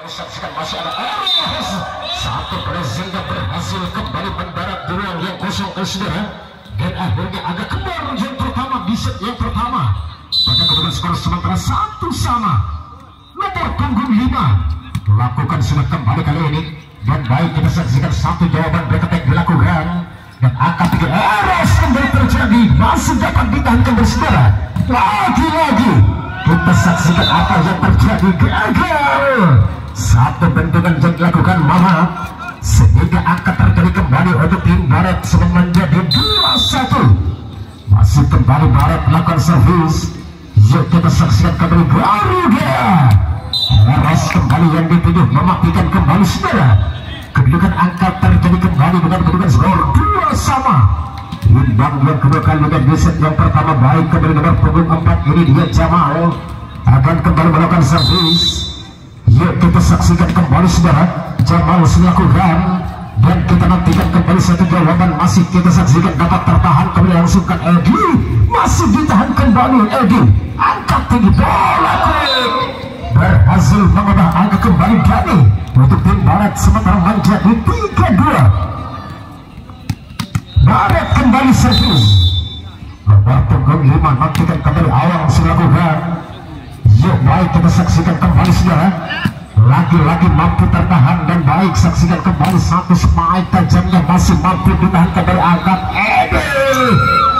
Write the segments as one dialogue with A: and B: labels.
A: Saksikan masih ada Eros. Satu presiden berhasil kembali mendarat di ruang yang kosong saudara. Dan akhirnya agak keluar yang pertama di set yang pertama. Pada kemudian skor sementara 1-1. Nomor punggung 5 lakukan sudah kembali kali ini. Dan baik kita saksikan satu jawaban berketek dilakukan. Dan angka 3 Eros kembali terjadi. Masih dapat ditahankan bersaudara. Lagi-lagi kita saksikan apa yang terjadi. Gagal. Satu bentukan yang dilakukan Mama sehingga angka terjadi kembali untuk tim Barat sudah menjadi 2-1. Masih kembali Barat melakukan servis. Yuk kita saksikan kembali Garuda. Eros kembali yang dituduh mematikan kembali saudara. Kedudukan angka terjadi kembali dengan kedudukan skor 2-2. Imbang yang kedua kali dengan di set yang pertama. Baik kembali nomor punggung 4 ini dia Jamal akan kembali melakukan servis. Yuk kita saksikan kembali saudara. Jamal melakukan dan kita nantikan kembali satu jawaban. Masih kita saksikan dapat tertahan kembali langsungkan Edi. Masih ditahan kembali Edi. Angkat tinggi bola klik. Berhasil mengubah angka kembali Dani untuk tim Barat sementara menjadi 3-2. Barat kembali servis. Nomor punggung 5 nantikan kembali awal melakukan. Yuk baik kita saksikan kembali saudara. Lagi-lagi mampu tertahan dan baik saksikan kembali satu spike tajamnya masih mampu ditahan kembali angkat Edi.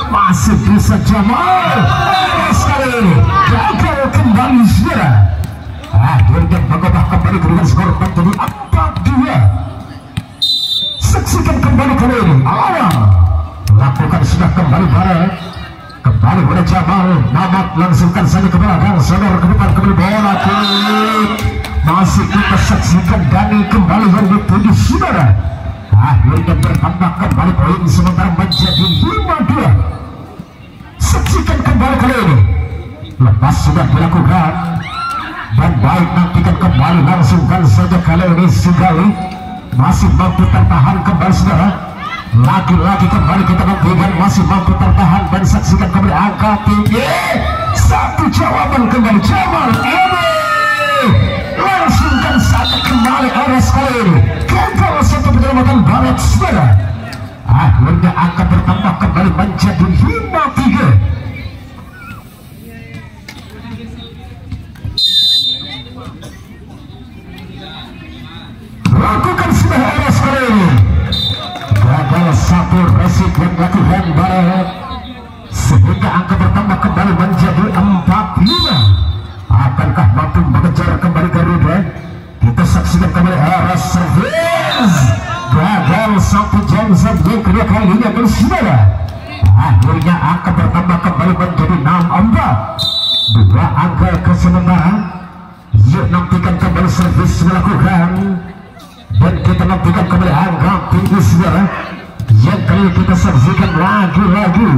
A: Masih bisa Jamal. Sekali ini gagal kembali saudara. Akhirnya mengubah kembali dengan skor menjadi 4-2. Saksikan kembali kali ini awal lakukan sudah kembali Barat. Kembali pada Jamal. Mamat langsungkan saja ke belakang. Saudara ke depan kembali bola klik. Masih kita saksikan Dani kembali yang dituju saudara. Akhirnya bertambah kembali poin sementara menjadi 5-2. Saksikan kembali kali ini. Lepas sudah dilakukan. Dan baik nantikan kembali langsungkan saja kali ini Sugali. Masih mampu tertahan kembali saudara. Lagi-lagi kembali kita nantikan masih mampu tertahan dan saksikan kembali angka tinggi. Satu jawaban kembali Jamal ini. Langsungkan saja kembali Eros kali ini. Gagal satu penyelamatan Barat saudara. Akhirnya angka bertambah kembali menjadi 5-3. Lakukan sudah Eros kali ini. Gagal satu resik yang dilakukan Barat sehingga angka bertambah kembali menjadi 4-5. Akankah mampu mengejar kembali Garuda? Kita saksikan kembali Eros servis. Gagal satu Johnson yang kedua kalinya bersaudara. Akhirnya angka bertambah kembali menjadi 6-4. Dua angka ke sementara. Yuk nantikan kembali servis melakukan. Dan kita nantikan kembali angka tinggi saudara. Yang kali kita saksikan lagi-lagi.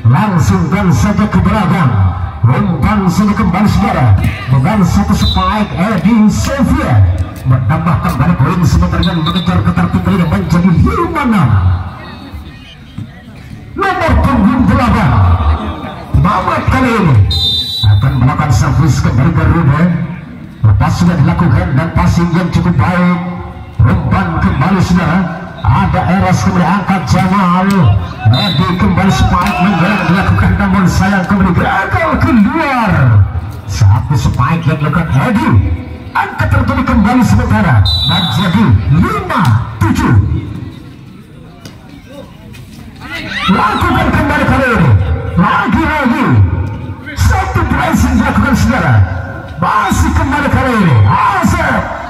A: Langsungkan saja ke belakang. Umpan saja kembali saudara. Dengan satu spike Edi Sofia menambah kembali poin sementara yang mengejar ketertinggalan menjadi 5-6. Nomor punggung 8 Mamat kali ini akan melakukan servis kembali Garuda. Lepas sudah dilakukan dan passing yang cukup baik. Umpan kembali saudara. Ada Eros kembali angkat Jamal. Edi kembali spike menjelang dilakukan namun sayang kembali gagal keluar. Satu spike yang dilakukan Edi. Angka terjadi kembali sementara menjadi 5-7. Lakukan kembali kali ini. Lagi-lagi satu pressing dilakukan saudara. Masih kembali kali ini Asep.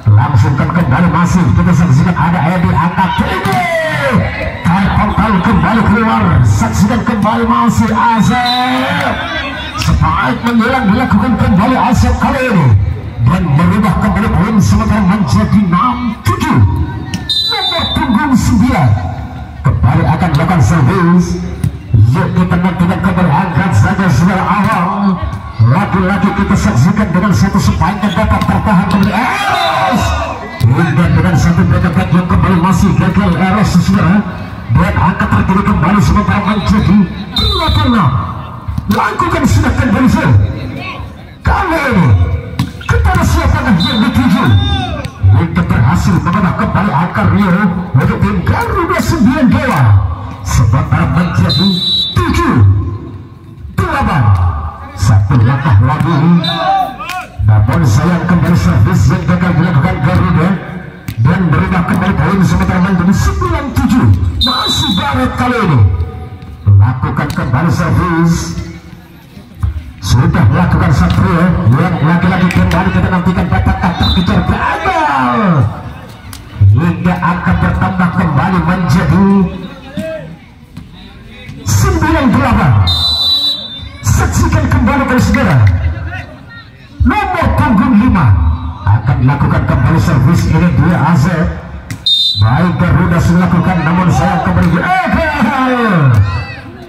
A: Langsungkan kembali masih kita saksikan ada Edi angkat tinggi. Tarik kembali keluar. Saksikan kembali masih Asep. Spike menjelang dilakukan kembali Asep kali ini dan merubah kembali poin sementara menjadi 6-7. Nomor punggung 9 kembali akan melakukan servis. Yuk kita nantikan kembali angkat saja saudara awal. Lagi-lagi kita saksikan dengan satu spike yang dapat tertahan kembali Eros. Dan dengan satu back yang kembali masih gagal Eros saudara. Dan angka terjadi kembali sementara menjadi 8-6. Lakukan sudah kembali kali ini kita pada siapa yang dituju. Hingga berhasil menambah kembali angka Rio untuk tim Garuda 9 Dewa. Sementara menjadi 7-8. Satu langkah lagi. Namun sayang kembali servis yang gagal dilakukan Garuda dan berubah kembali poin sementara menjadi 9-7. Masih Baret kali ini lakukan kembali servis. Sudah melakukan Satrio yang lagi-lagi kembali kita nantikan batak terkejar gagal hingga angka bertambah kembali menjadi 9-8. Saksikan kembali dari segera nomor punggung 5 akan dilakukan kembali servis ini dia Azeb. Baik Garuda sudah lakukan namun sayang kembali gagal.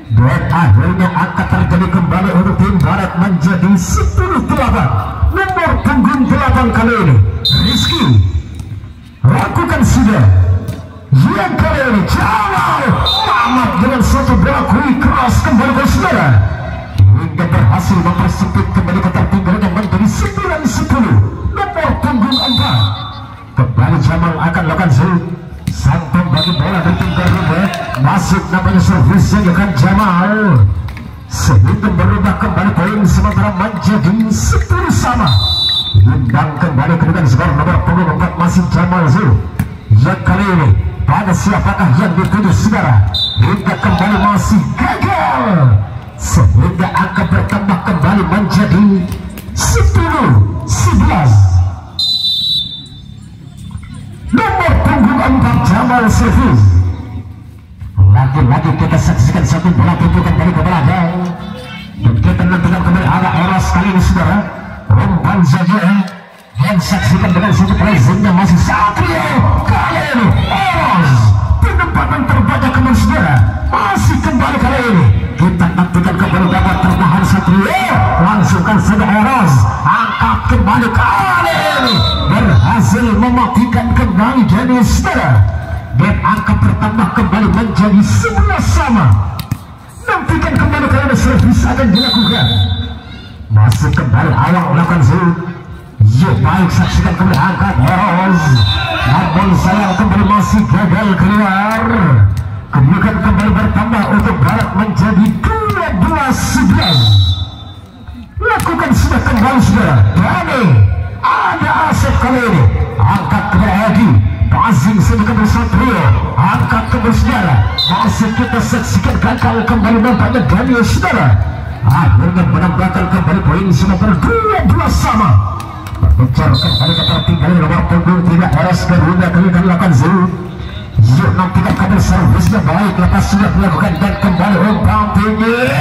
A: Dan akhirnya angka terjadi kembali untuk tim Barat menjadi 10-8. Nomor punggung 8 kali ini Rizky lakukan sudah yang kali ini jauh amat dengan satu bola quick cross kembali ke saudara hingga berhasil mempersempit kembali ketertinggalan yang menjadi 9-10. Nomor punggung 4 kembali Jamal akan lakukan Santom bagi bola dari tim Garuda. Masuk namanya servis yang akan Jamal sehingga berubah kembali poin sementara menjadi 10 sama. Imbang kembali kemudian skor nomor punggung 4 masih Jamal yang kali ini pada siapakah yang dituju saudara hingga kembali masih gagal sehingga angka bertambah kembali menjadi 10-11. Nomor punggung 4 Jamal servis. Lagi-lagi kita saksikan satu bola tujukan dari ke belakang dan kita nantikan kembali arah Eros kali ini saudara. Umpan saja yang saksikan dengan satu presentnya masih Satrio kali ini Eros penempatan terbanyak kembali saudara masih kembali kali ini kita nantikan kembali dapat tertahan Satrio langsungkan saja Eros angkat kembali kali ini berhasil mematikan kembali jadi saudara dan angka bertambah kembali menjadi 11 sama. Nantikan kembali karena servis akan dilakukan masuk kembali awal melakukan ya baik saksikan kembali angkat Eros namun sayang kembali masih gagal keluar kemudian kembali bertambah untuk Barat menjadi 12-11. Lakukan sudah kembali saudara Dani ada Asep kali ini angkat kembali lagi passing sedikit Satrio angkat kembali saudara masih kita saksikan gagal kembali nampaknya Daniel saudara akhirnya menambahkan kembali poin sementara 12 sama. Berbicara kembali ketertinggalan nomor punggung 3 Eros Garuda kali ini lakukan yuk nantikan kembali servisnya baik lepas sudah dilakukan dan kembali umpan tinggi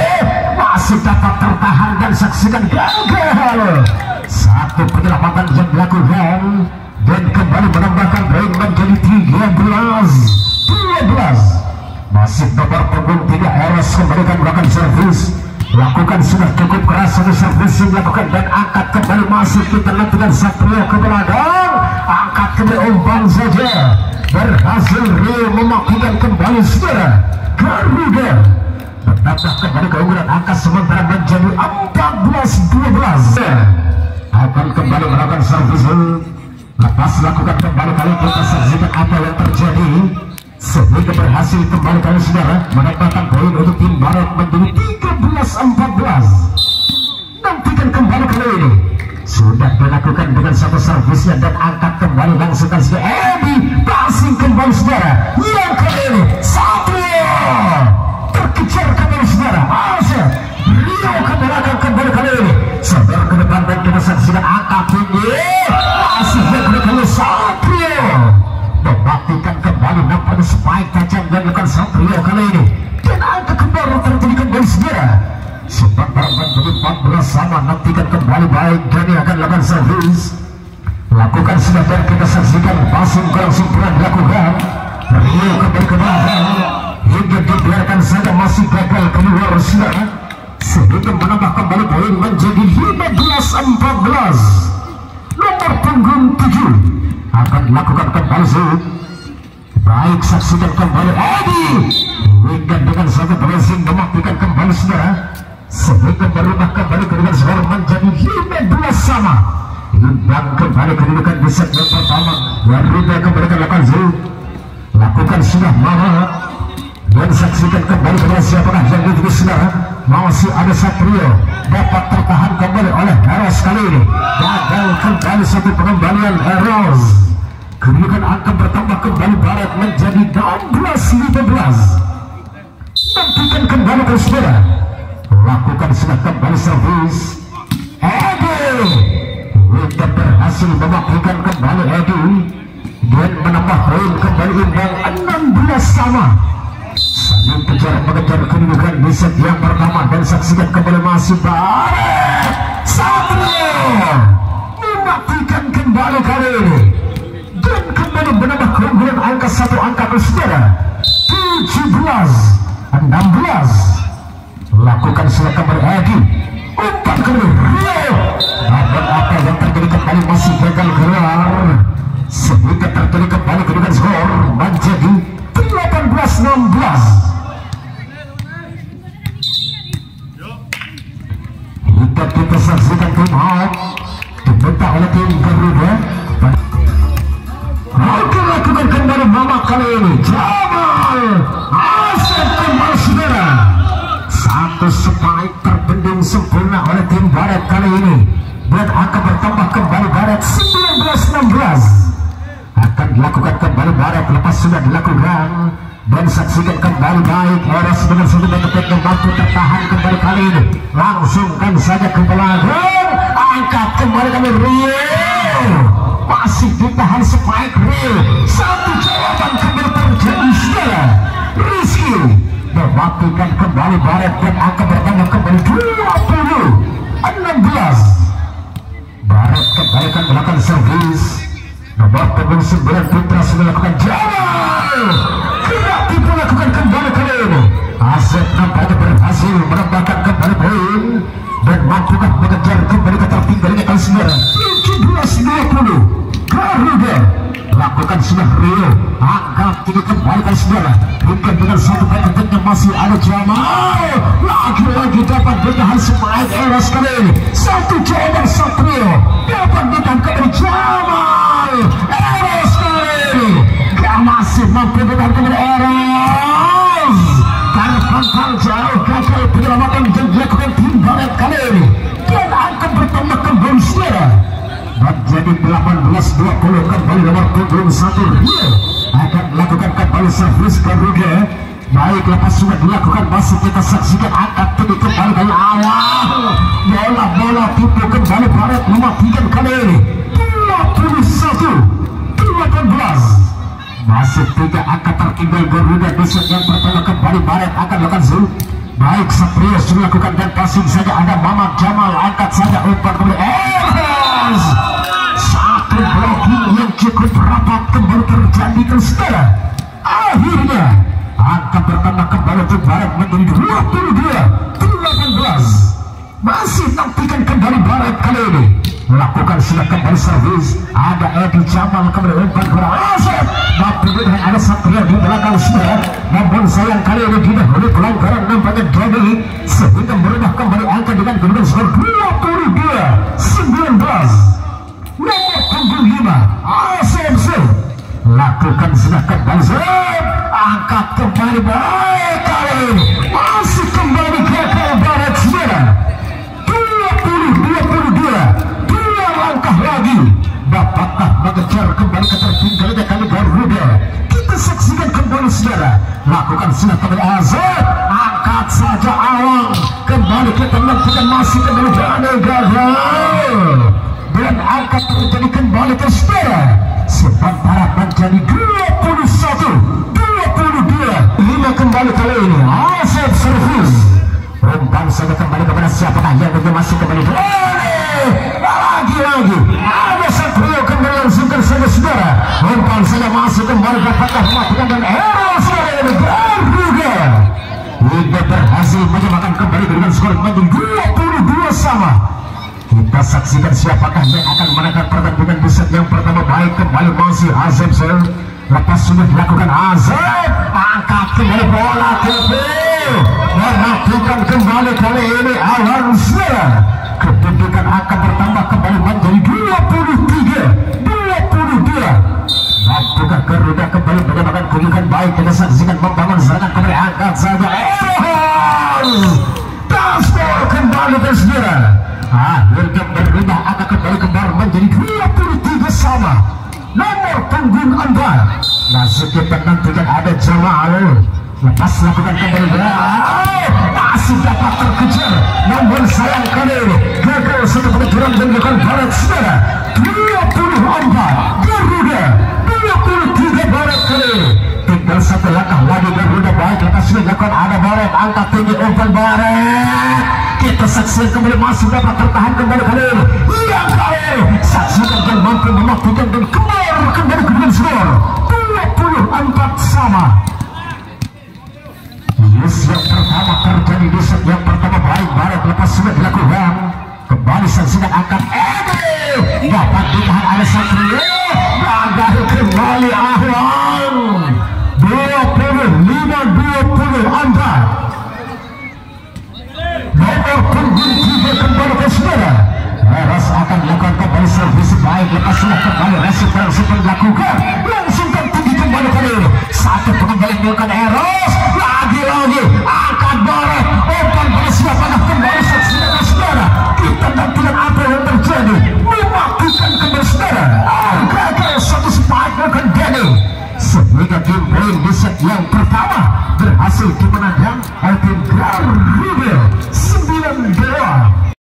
A: masih dapat tertahan dan saksikan gagal satu penyelamatan yang dilakukan dan kembali menambahkan poin menjadi 13-12. Masih nomor punggung 3 Eros kembalikan melakukan servis lakukan sudah cukup keras untuk servis yang dilakukan dan angkat kembali masuk kita nantikan Satrio ke belakang angkat kembali umpan saja berhasil Rio mematikan kembali saudara Garuda bertambah kembali keunggulan angka sementara menjadi 14-12. Akan kembali melakukan servis lepas lakukan kembali kali kita saksikan apa yang terjadi sehingga berhasil kembali kali saudara mendapatkan poin untuk tim Barat menjadi 13-14. Nantikan kembali kali ini sudah dilakukan dengan satu servisnya dan angkat kembali langsungkan saja Edi passing kembali saudara yang kali ini Satrio terkejar kembali saudara Asep Rio kembali kali ini saudara ke depan dan kita saksikan angkat tinggi masih yang kembali Satrio membaktikan kembali nampaknya spike tajam yang dilakukan Satrio kali ini dan angka kembali terjadi kembali saudara sebentar menjadi 14 sama. Nantikan kembali baik Dani akan lakukan servis lakukan sudah dan kita saksikan passing kurang sempurna dilakukan Rio kembali ke belakang hingga dibiarkan saja masih gagal keluar saudara sehingga menambah kembali poin menjadi 15-14. Nomor punggung 7 akan dilakukan kembali baik saksikan kembali Edi hingga dengan satu blessing mematikan kembali saudara sehingga berubah kembali dengan skor menjadi 15 sama Imbang kembali kedudukan di set yang pertama. Garuda kembali ke lakukan Zul, lakukan sudah Mama, dan saksikan kembali kepada siapakah yang dituju saudara. Masih ada Satrio, dapat tertahan kembali oleh Eros kali ini. Gagal kembali satu pengembalian Eros. Kedudukan angka bertambah kembali Barat menjadi 16-15. Nantikan kembali ke saudara. Lakukan sudah kembali servis. Kita berhasil memastikan kembali Edi dan menambah poin kembali imbang 16 sama. Saling kejar mengejar kedudukan di set yang pertama dan saksikan kembali masih Barat. Satrio mematikan kembali kali ini dan kembali menambah keunggulan angka satu angka bersaudara 17-16. Lakukan sudah kembali Edi, umpan kembali Rio. Apa yang terjadi kembali masih gagal keluar sehingga terjadi kembali kedudukan skor menjadi 18-16. Kita saksikan tim out dibentak oleh tim Garuda. Oke, lakukan kembali Mama kali ini Jamal Asep kembali saudara. Satu spike terbendung sempurna oleh tim Barat kali ini dan akan bertambah kembali Barat 19-16. Akan dilakukan kembali Barat lepas sudah dilakukan dan saksikan kembali baik Eros dengan satu detik yang mampu tertahan kembali kali ini. Langsungkan saja ke belakang, angkat kembali kami Rio, masih ditahan spike Rio. Satu jawaban kembali terjadi saudara. Rizky mematikan kembali Barat dan akan bertambah kembali 20-16. Barat kembalikan belakang servis. Nomor punggung 9 Putra sudah lakukan Jamal. Tidak dilakukan kembali kali ini. Asep nampaknya berhasil menambahkan kembali poin dan mampukah mengejar kembali ketertinggalannya kali sembilan 17-20. Garuda lakukan sudah Rio, angkat ini kembali kali sembilan. Bukan dengan satu paket yang masih ada Jamal. Lagi-lagi dapat bertahan semangat Eros kali ini. Satu jawaban Satrio dapat ditangkap dari Jamal. Eros kali ini gak masih mampu bertahan kembali Eros. Karena pangkal jauh gagal penyelamatan dan dilakukan tim Barat kali ini. Dan akan bertambah kembali saudara menjadi 18-20. Kembali nomor punggung 1 Rio akan melakukan kembali servis Garuda. Baik, lepas sudah dilakukan masih kita saksikan angkat ini kembali dari awal. Bola tipu kembali Barat mematikan kali ini 21-18. Masih 3 angka tertinggal Garuda di set yang pertama. Kembali Barat akan melakukan zoom. Baik, Satrio sudah lakukan dan passing saja ada Mamat Jamal, angkat saja umpan kembali Eros. Satu blocking yang cukup rapat kembali terjadi ke saudara. Akhirnya angka pertama kembali untuk Barat menjadi 22-18. Masih nantikan kembali Barat kali ini melakukan sudah kembali servis. Ada Edi Jamal kembali umpan kepada Asep. Tapi dengan ada Satrio di belakang saudara. Namun sayang kali ini didahului pelanggaran nampaknya Doni sehingga merubah kembali angka dengan kedudukan skor 22-19. Nomor punggung 5 ASMC lakukan sudah kembali Zep, angkat kembali baik kali ini masih kembali gagal Barat saudara. 20-22. 2 langkah lagi dapatkah mengejar kembali ketertinggalannya kali Garuda. Kita saksikan kembali saudara. Lakukan sudah kembali Azab, angkat saja Awang kembali ke tengah masih kembali Daniel gagal dan angkat terjadi kembali ke saudara. Sementara menjadi 21-22. 5 kembali kali ini Azab servis. Umpan saja kembali kepada siapakah yang masih kembali lagi ada Satrio kembali langsungkan saja saudara. Umpan saja masih kembali dapatkah melakukan dan Eros ini Garuda tidak berhasil menyamakan kembali dengan skor menjadi 22 sama. Kita saksikan siapakah yang akan menangkan pertandingan di set yang pertama. Baik, kembali masih Azam lepas sudah dilakukan Azam, angkat kembali bola melakukan kembali kali ini Awan Zera. Kedudukan akan bertambah kembali menjadi 20 Mampukah Garuda kembali mendapatkan kedudukan baik? Kita saksikan membangun serangan kembali, angkat saja. Dashboard kembali ke saudara. Akhirnya berubah angka kembali kembar menjadi 23 sama. Nomor punggung Anda. Masih kita nantikan ada Jamal. Lepas lakukan kembali. Masih dapat terkejar. Namun sayang kali gagal satu pengejaran dan bukan barat saudara. 24 Garuda, 23 barat kali. Tinggal satu langkah lagi Garuda baik. Lepas sudah dilakukan ada barat. Angkat tinggi umpan barat. Kita saksikan kembali masih dapat tertahan kembali kali. Yang kali saksikan dan mampu mematikan dan kembali ke dalam skor 24 sama. Yang pertama terjadi di set yang pertama baik barat lepas sudah dilakukan kembali saksikan angkat dapat ditahan oleh Satrio. Gagal kembali Ahwan 25-20 Anda. Nomor punggung 3 kembali ke saudara. Eros akan melakukan kembali servis baik lepas sudah kembali resip dilakukan langsung tinggi kembali kali satu pengembali melakukan Eros.